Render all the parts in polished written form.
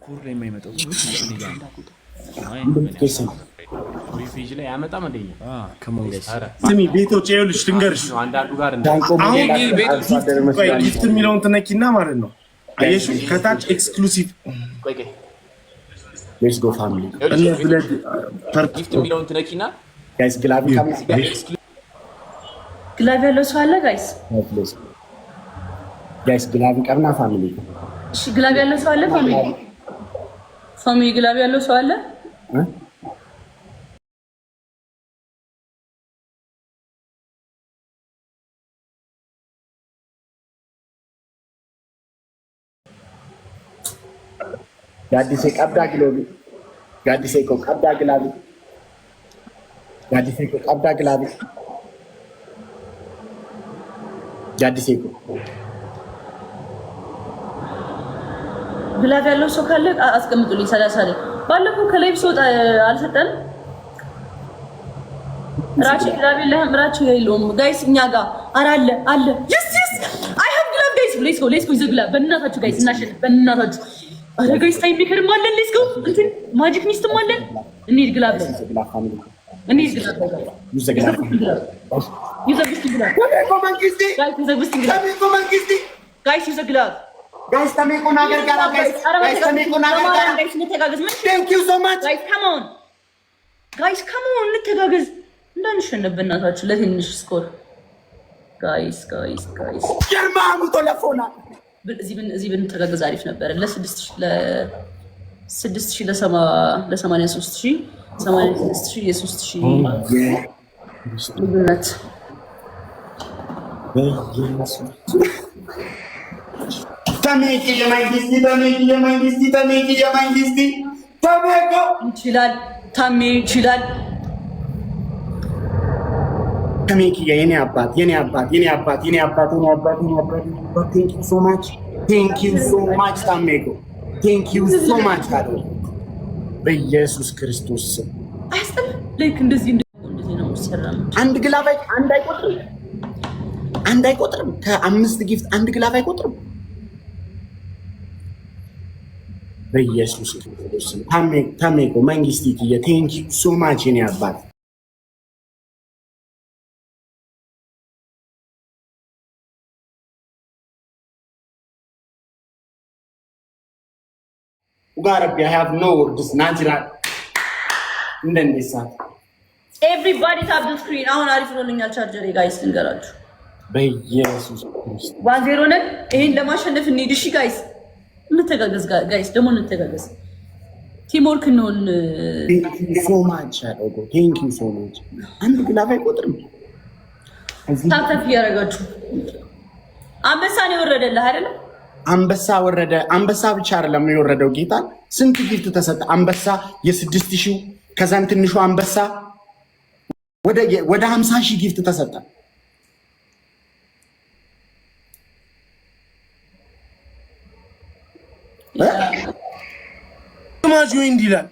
ኩር ላይ የማይመጣው ሁሉ እኔ ጋር ሪፊጅ ላይ ያመጣም እንደኛ ከመንገስ ስሚ ቤቶች ይኸውልሽ ልንገርሽ አንዳንዱ ጋር አሁን ቤቶች ጊፍት የሚለውን ትነኪና ማለት ነው አየሽ ከታች ኤክስክሉሲቭ ሌትስ ጎ ፋሚሊ ጊፍት የሚለውን ትነኪና ጋይስ ግላቪ ያለው ሰው አለ ጋይስ ግላቪ ቀርና ፋሚሊ እሺ ግላቪ ያለው ሰው አለ ፋሚሊ ግላቪ ያለው ሰው አለ ጋዲሴ ቀብዳ ግሎቢ ጋዲሴ ኮ ቀብዳ ግላቪ ጋዲሴ ኮ ቀብዳ ግላቪ ጋዲሴ ኮ ግላቪ ያለው ሰው ካለ አስቀምጡልኝ 30 ላይ ባለፈው ከላይቭ ሰው አልሰጠን ራቼ ግላቪ ለምራቹ የለውም ጋይስ እኛ ጋር አራለ አለ yes አይ ሃቭ ግላቭ ጋይስ ሌትስ ጎ ይዘግላ በእናታችሁ ጋይስ እናሸንፍ በእናታችሁ አረ ጋይስ ታይም ሜከር ማለን ሌትስ ጎ እንትን ማጂክ ሚስት ማለን እንሂድ ግላቭ እንሂድ ግላቭ ይዘግላ ጋይስ ይዘግላ Guys, tameko nagar kara guys. Guys, tameko nagar kara. Guys, nitagagas. Thank you so much. Guys, come on. Guys, come on. nitagagas. እንዳንሸነፍ በእናታችሁ ለትንሽ ስኮር ጋይስ ጀርማኑ ቶለፎና እዚህ ብንተጋገዝ አሪፍ ነበር ለ6000 ለ83000 86000 የ3000 ልዩነት ታሜቂ የማንግስቲ ታሜቆ ይችላል ታሜ ይችላል ታሜቂ የኔ አባት thank you so much ታሜቆ thank you so much ታዶ በኢየሱስ ክርስቶስ ስም አይስተም ላይክ እንደዚህ ነው ሰራም አንድ ግላፍ አንድ አይቆጥርም ከአምስት ጊፍት አንድ ግላፍ አይቆጥርም በኢየሱስ ክርስቶስ ስም ታሜቆ መንግስቲ thank you so much የኔ አባት Ugarabbi, I have no words. Natural. Ndendisa. Everybody tap the screen. አሁን አሪፍ ነው ለኛ ቻርጀር ጋይስ እንገራችሁ በኢየሱስ ክርስቶስ 1-0 ነን ይሄን ለማሸነፍ እንሂድ እሺ ጋይስ እንተጋገዝ ጋይስ ደግሞ እንተጋገዝ ቲም ወርክ ነው Thank you so much አዶጎ Thank you so much አንድ ግላፍ አይቆጥርም ታተፍ ያረጋችሁ አንበሳ ነው የወረደልህ አይደል አንበሳ ወረደ አንበሳ ብቻ አይደለም የወረደው ጌታ ስንት ጊፍት ተሰጠ አንበሳ የ6000 ከዛን ትንሹ አንበሳ ወደ 50000 ጊፍት ተሰጠ ማጁ እንዲላል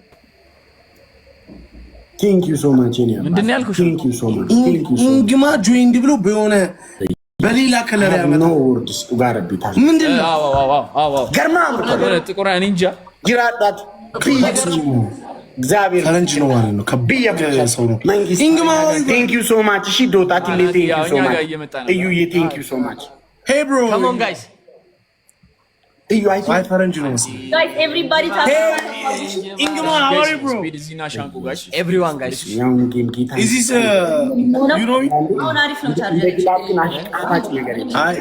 Thank you so much እኔ ምንድነው ያልኩሽ Thank you so much እንግማ ጆይንድ ብሎ በሆነ በሌላ ከለር ያመጣ ነው ወርድስ ኡጋረቢታ ምንድነው አዎ ገርማም ጥቁር ኒንጃ ጅራዳት እግዚአብሔር ፈረንጅ ነው ማለት ነው ከብያ ሰው ነው እንግማ Thank you so much እሺ ዶጣት Thank you so much እዩዬ Thank you so much Hey bro come on guys እዩ አይ ፈረንጅ ነው guys everybody tap እንግማ how are you bro ዚና ሻንቁ guys everyone guys ያው ጌም ጌታ is this you know አሁን አሪፍ ነው ቻርጀር ለግላብን አሽቃባጭ ነገር አይ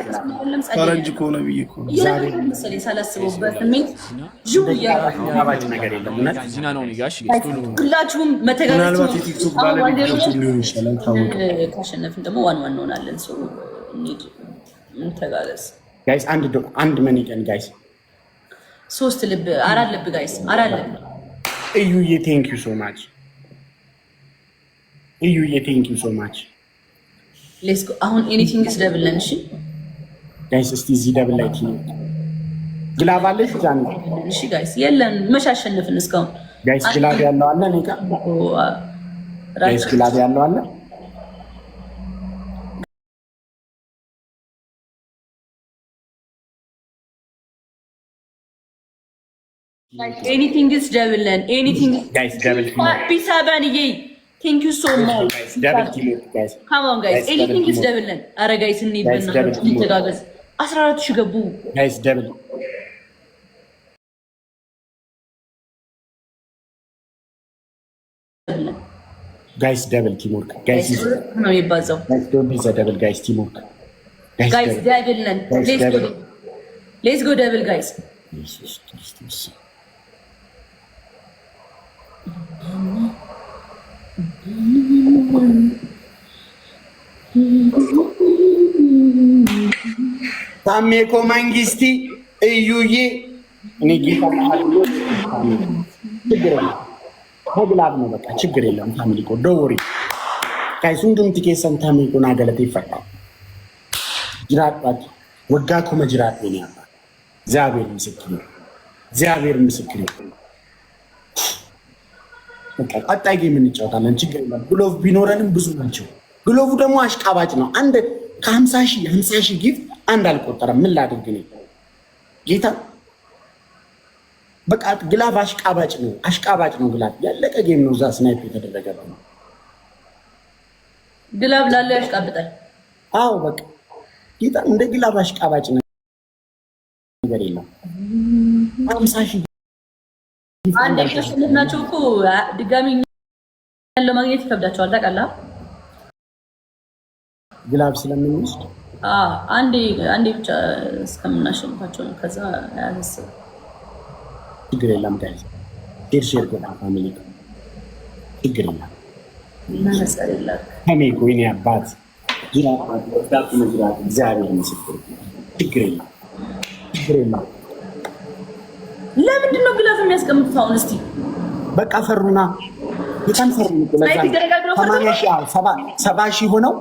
ፈረንጅ ኮነ ብዬኮ ዛሬ መሰለኝ ሳላስበውበት ስሜት ጁያ አሽቃባጭ ነገር የለም እና ዚና ነው ጋሽ ሁላችሁም መተጋገዝ ምናልባት የቲክቶክ ባለቤቶች ሊሆን ይችላል ታውቁ ካሸነፍን ደግሞ ዋን እንሆናለን ሶ እንሂድ እንተጋገዝ ጋይስ አንድ መኒቀን ጋይስ 3 ልብ 4 ልብ ጋይስ 4 ልብ እዩዬ Thank you so much እዩዬ Thank you so much ሌትስ ጎ አሁን ኤኒቲንግ ኢዝ ደብል ነን እሺ ጋይስ እስቲ እዚህ ደብል ላይ ቲ ግላብ አለሽ ጃን እሺ ጋይስ የለን መሻሸነፍን እስካሁን ጋይስ ግላብ ያለው አለ ነካ ጋይስ ግላብ ያለው አለ Anything is double and anything. Guys, double. Peace abaniyay. Thank you so much. Guys, double kilo, guys. Come on, guys. Anything is double and. Ara guys, need banana. Asrarat shugabu. Guys, double. Guys, double teamwork. Guys, no ibazo. Guys, don't be the double, guys, teamwork. Guys, double and. Let's go double, guys. Jesus Christus. ታሜኮ መንግስቲ እዩዬ እኔ ጌታ ማህሉ ችግር ነው በቃ ችግር የለም ታሚኮ ዶሪ ካይሱንዱም ቲኬሰን ታሚኮ ናገለተ ይፈታ ጅራጣት ወጋ ኮመ ጅራት ነው ያባ እግዚአብሔር ምስክር በቃ ቀጣይ ጌም እንጫወታለን ችግር የለም ግሎቭ ቢኖረንም ብዙ ናቸው ግሎቭ ደግሞ አሽቃባጭ ነው አንድ ከ50 ሺህ ጊፍት አንድ አልቆጠረም ምን ላድርግ ነው ጌታ በቃ ግላቭ አሽቃባጭ ነው ግላቭ ያለቀ ጌም ነው እዛ ስናይፕ የተደረገበት ነው ግላቭ ላለ ያሽቃብጣል አዎ በቃ ጌታ እንደ ግላቭ አሽቃባጭ ነገር የለም 50 ሺህ አንድ ከሽልናቸው እኮ ድጋሚ ያለው ማግኘት ይከብዳቸዋል ታውቃለህ ግላቭ ስለምንወስድ አንዴ ብቻ እስከምናሸንፋቸው ነው ከዛ ያንስ ችግር የለም ጋይስ ሼር ጎና ፋሚሊ ችግር የለም እናሰላለን ከሜ ጎይኔ አባት ጅራት እግዚአብሔር ምስክር ችግር የለም ለምንድን ነው ግላፍ የሚያስቀምጡት አሁን እስቲ በቃ ፈሩና የታን ፈሩ ነው ለዛ 70 ሺህ ሆነው